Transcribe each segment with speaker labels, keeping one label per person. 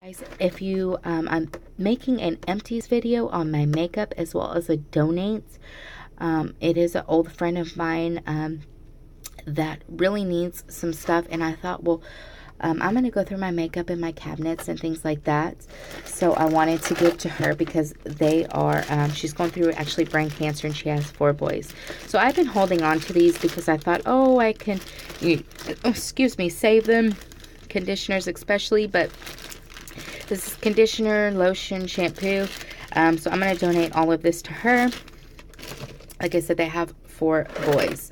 Speaker 1: Guys, if you, I'm making an empties video on my makeup as well as a donates. It is an old friend of mine that really needs some stuff, and I thought, well, I'm going to go through my makeup and my cabinets and things like that. So I wanted to give to her because they are, she's going through actually brain cancer, and she has 4 boys. So I've been holding on to these because I thought, oh, I can, excuse me, save them, conditioners especially, but this is conditioner, lotion, shampoo. So I'm going to donate all of this to her. Like I said, they have 4 boys.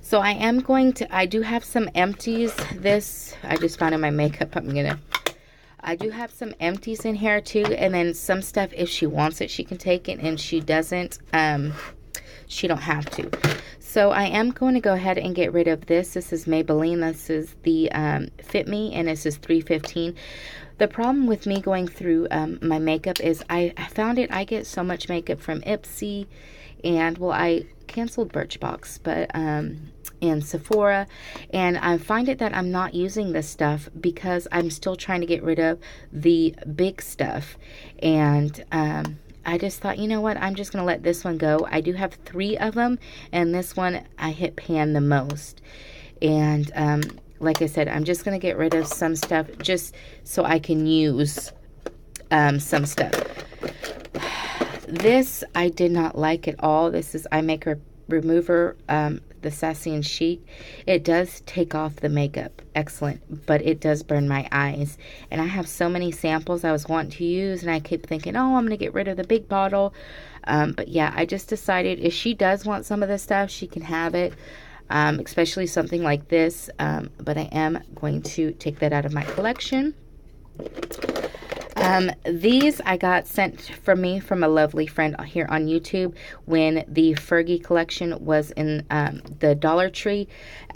Speaker 1: So I am going to, I do have some empties. This, I just found in my makeup. I do have some empties in here too. And then some stuff, if she wants it, she can take it. And she doesn't, she don't have to. So I am going to go ahead and get rid of this. This is Maybelline. This is the Fit Me, and this is $3.15. The problem with me going through my makeup is I found it, I get so much makeup from Ipsy, and well, I canceled Birchbox, but and Sephora, and I find it that I'm not using this stuff because I'm still trying to get rid of the big stuff. And I just thought, you know what, I'm just going to let this one go. I do have 3 of them, and this one I hit pan the most. And like I said, I'm just going to get rid of some stuff just so I can use some stuff. This I did not like at all. This is Eye Makeup Remover, the Sassy and Chic. It does take off the makeup. Excellent. But it does burn my eyes. And I have so many samples I was wanting to use, and I keep thinking, oh, I'm going to get rid of the big bottle. But yeah, I just decided if she does want some of this stuff, she can have it. Especially something like this, but I am going to take that out of my collection. These I got sent from me from a lovely friend here on YouTube when the Fergie collection was in the Dollar Tree.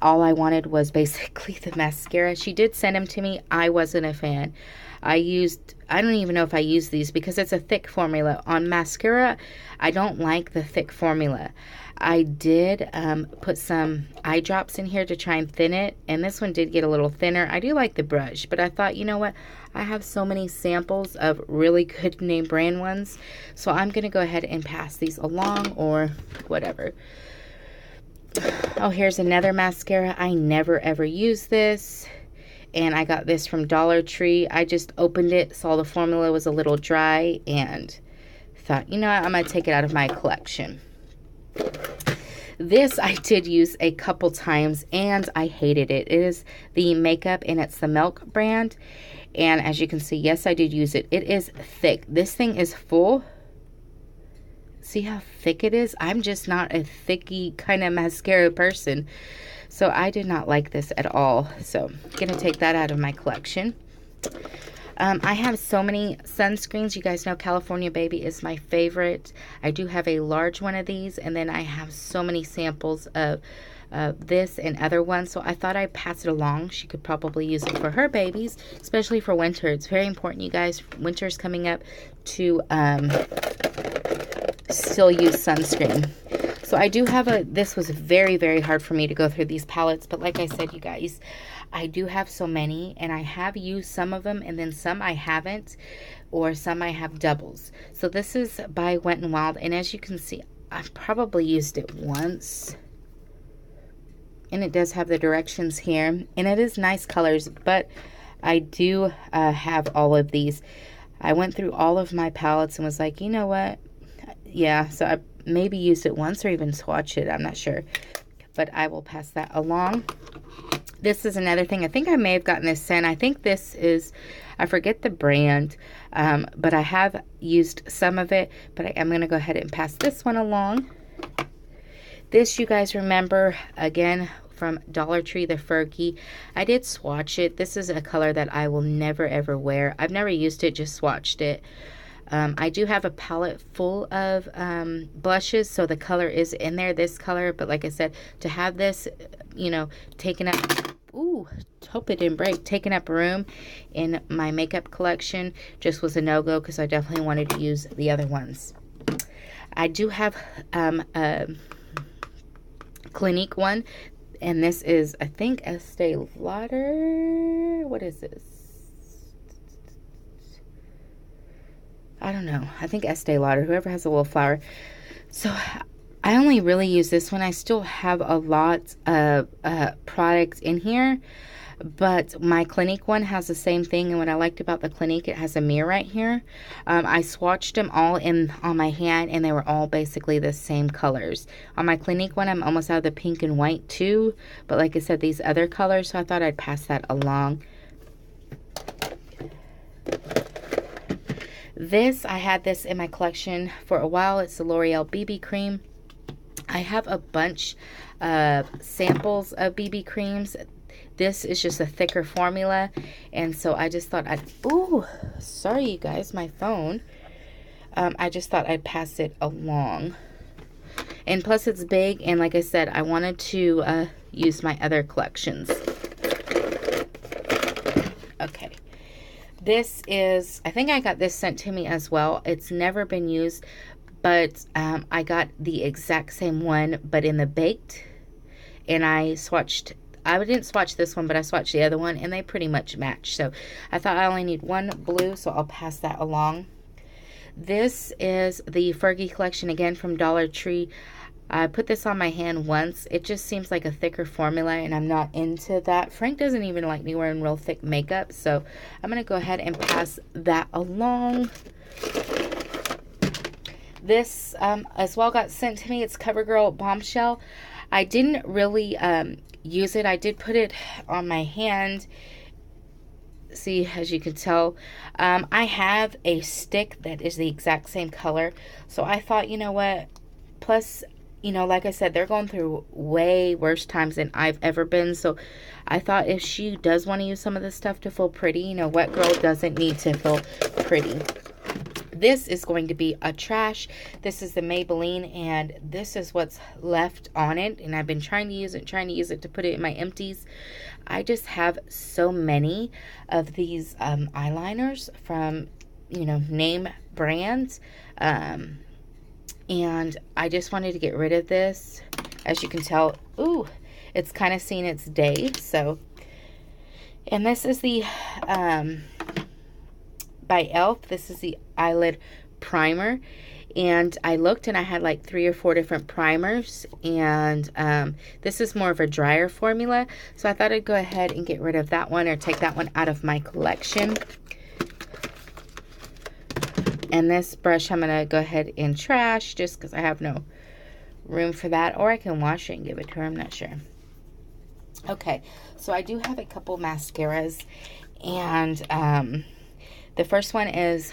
Speaker 1: All I wanted was basically the mascara. She did send them to me. I wasn't a fan. I don't even know if I use these because it's a thick formula. On mascara, I don't like the thick formula. I did put some eye drops in here to try and thin it, and this one did get a little thinner. I do like the brush, but I thought, you know what? I have so many samples of really good name brand ones, so I'm going to go ahead and pass these along or whatever. Oh, here's another mascara. I never ever use this, and I got this from Dollar Tree. I just opened it, saw the formula was a little dry, and thought, you know what? I'm going to take it out of my collection. This I did use a couple times, and I hated it. It is the makeup, and it's the Milk brand. And as you can see, yes, I did use it. It is thick. This thing is full. See how thick it is? I'm just not a thicky kind of mascara person. So I did not like this at all. So I'm going to take that out of my collection. I have so many sunscreens. You guys know California Baby is my favorite. I do have a large one of these, and then I have so many samples of this and other ones. So I thought I'd pass it along. She could probably use it for her babies, especially for winter. It's very important, you guys. Winter's coming up to still use sunscreen. So I do have this was very, very hard for me to go through these palettes, but like I said, you guys, I do have so many, and I have used some of them, and then some I haven't, or some I have doubles. So this is by Wet n Wild, and as you can see, I've probably used it once. And it does have the directions here, and it is nice colors, but I do have all of these. I went through all of my palettes and was like, you know what? Yeah, so I maybe used it once or even swatched it. I'm not sure, but I will pass that along. This is another thing. I think I may have gotten this scent. I think this is, I forget the brand, but I have used some of it, but I am going to go ahead and pass this one along. This, you guys remember, again, from Dollar Tree, the Fergie. I did swatch it. This is a color that I will never, ever wear. I've never used it, just swatched it. I do have a palette full of blushes, so the color is in there, this color. But like I said, to have this, you know, taken up, ooh, hope it didn't break, taking up room in my makeup collection just was a no-go because I definitely wanted to use the other ones. I do have a Clinique one, and this is, I think, Estee Lauder. What is this? I don't know. I think Estee Lauder, whoever has a little flower. So I only really use this one. I still have a lot of products in here, but my Clinique one has the same thing. And what I liked about the Clinique, it has a mirror right here. I swatched them all on my hand, and they were all basically the same colors. On my Clinique one, I'm almost out of the pink and white too, but like I said, these other colors, so I thought I'd pass that along. This, I had this in my collection for a while. It's the L'Oreal BB cream. I have a bunch of samples of BB creams. This is just a thicker formula, and so I just thought ooh, sorry you guys, my phone. I just thought I'd pass it along. And plus it's big, and like I said, I wanted to use my other collections. Okay. This is, I think I got this sent to me as well. It's never been used, but I got the exact same one, but in the baked. And I didn't swatch this one, but I swatched the other one, and they pretty much match. So I thought I only need one blue, so I'll pass that along. This is the Fergie collection, again from Dollar Tree. I put this on my hand once. It just seems like a thicker formula, and I'm not into that. Frank doesn't even like me wearing real thick makeup, so I'm going to go ahead and pass that along. This as well got sent to me. It's CoverGirl Bombshell. I didn't really use it. I did put it on my hand. See, as you can tell, I have a stick that is the exact same color. So I thought, you know what? Plus, you know, like I said, they're going through way worse times than I've ever been. So I thought if she does want to use some of this stuff to feel pretty, you know, what girl doesn't need to feel pretty? This is going to be a trash. This is the Maybelline, and this is what's left on it. And I've been trying to use it to put it in my empties. I just have so many of these eyeliners from, you know, name brands. And I just wanted to get rid of this. As you can tell, ooh, it's kind of seen its day. So, and this is the by e.l.f. This is the eyelid primer, and I looked and I had like 3 or 4 different primers, and this is more of a drier formula, so I thought I'd go ahead and get rid of that one, or take that one out of my collection. And this brush I'm going to go ahead and trash just because I have no room for that, or I can wash it and give it to her, I'm not sure. Okay, so I do have a couple mascaras, and the first one is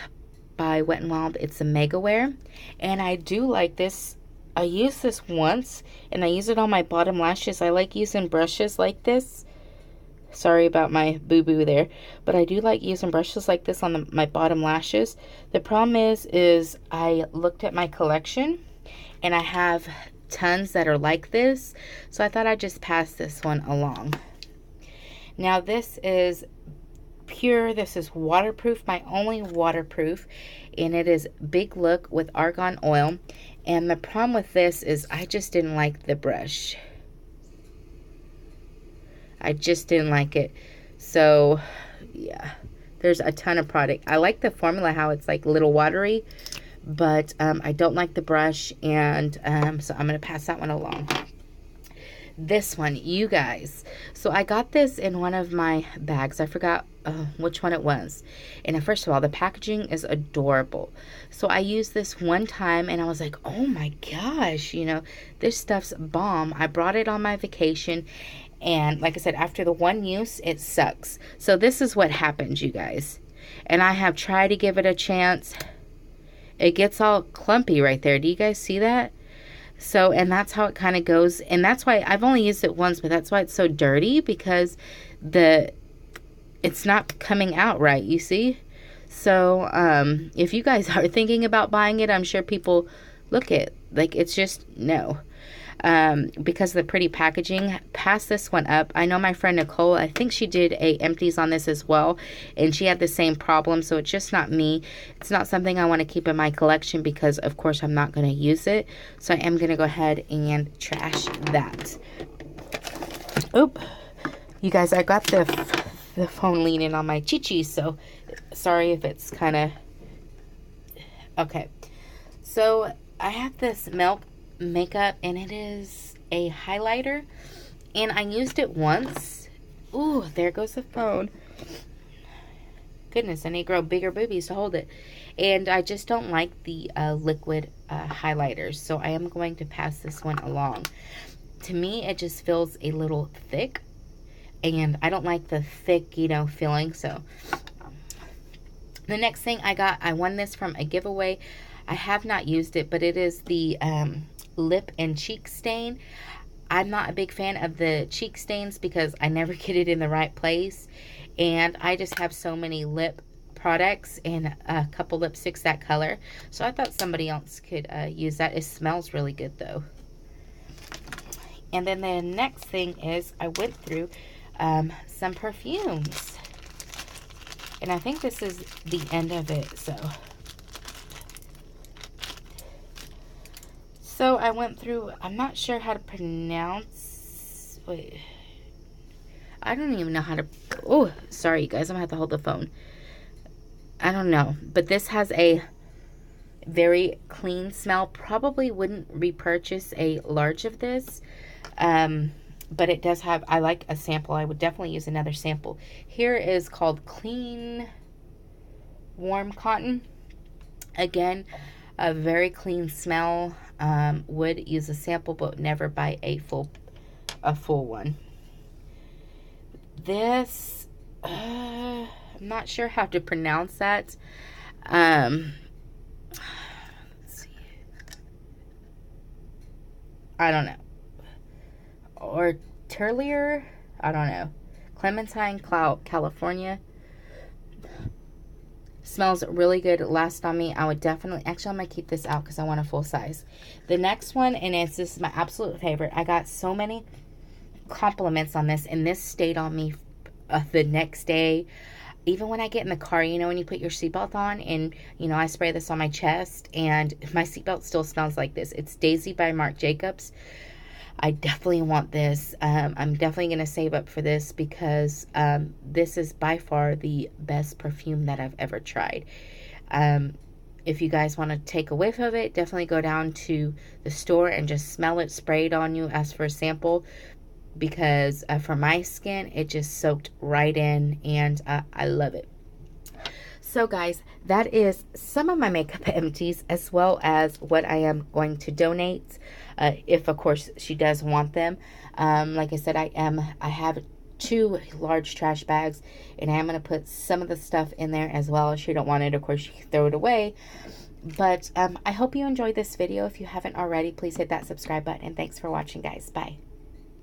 Speaker 1: by Wet n Wild. It's a Mega Wear, and I do like this. I used this once, and I use it on my bottom lashes. I like using brushes like this. Sorry about my boo-boo there, but I do like using brushes like this on my bottom lashes. The problem is I looked at my collection, and I have tons that are like this, so I thought I'd just pass this one along. Now this is pure. This is waterproof, my only waterproof, and it is Big Look with argan oil. And the problem with this is I just didn't like the brush. I just didn't like it. So yeah, there's a ton of product. I like the formula, how it's like a little watery, but I don't like the brush, and so I'm going to pass that one along. This one, you guys. So I got this in one of my bags. I forgot which one it was. And first of all, the packaging is adorable. So I used this one time, and I was like, oh my gosh, you know, this stuff's bomb. I brought it on my vacation, and like I said, after the one use, it sucks. So this is what happens, you guys. And I have tried to give it a chance. It gets all clumpy right there. Do you guys see that? So, and that's how it kind of goes. And that's why I've only used it once, but that's why it's so dirty, because it's not coming out right, you see? So, if you guys are thinking about buying it, I'm sure people look at, like, it's just, no. Because of the pretty packaging, pass this one up. I know my friend Nicole, I think she did a empties on this as well, and she had the same problem, so it's just not me. It's not something I want to keep in my collection because, of course, I'm not going to use it. So I am going to go ahead and trash that. Oop. You guys, I got the phone leaning on my chi-chi, so sorry if it's kind of Okay, so I have this Milk makeup, and it is a highlighter, and I used it once. Ooh, there goes the phone. Goodness, I need to grow bigger boobies to hold it. And I just don't like the liquid highlighters, so I am going to pass this one along. To me, it just feels a little thick, and I don't like the thick, you know, feeling. So the next thing I won this from a giveaway. I have not used it, but it is the lip and cheek stain. I'm not a big fan of the cheek stains because I never get it in the right place, and I just have so many lip products and a couple lipsticks that color, so I thought somebody else could use that. It smells really good though. And then the next thing is I went through some perfumes, and I think this is the end of it. So I went through, I'm not sure how to pronounce, wait, I don't even know how to, oh, sorry you guys, I'm going to have to hold the phone. I don't know, but this has a very clean smell. Probably wouldn't repurchase a large of this, but it does have, I like a sample. I would definitely use another sample. Here is called Clean Warm Cotton. Again, a very clean smell. Would use a sample, but never buy a full one. This, I'm not sure how to pronounce that. Let's see. I don't know. Or Turlier, I don't know. Clementine California. Smells really good. Lasts on me. I would definitely, actually I'm going to keep this out because I want a full size. The next one, and this is my absolute favorite. I got so many compliments on this, and this stayed on me the next day. Even when I get in the car, you know, when you put your seatbelt on, and, you know, I spray this on my chest, and my seatbelt still smells like this. It's Daisy by Marc Jacobs. I definitely want this. I'm definitely going to save up for this because this is by far the best perfume that I've ever tried. If you guys want to take a whiff of it, definitely go down to the store and just smell it, spray it on you, ask for a sample, because for my skin, it just soaked right in, and I love it. So guys, that is some of my makeup empties, as well as what I am going to donate, if of course she does want them. Like I said, I have 2 large trash bags, and I am going to put some of the stuff in there as well. If she don't want it, of course, she can throw it away. But I hope you enjoyed this video. If you haven't already, please hit that subscribe button, and thanks for watching, guys. Bye.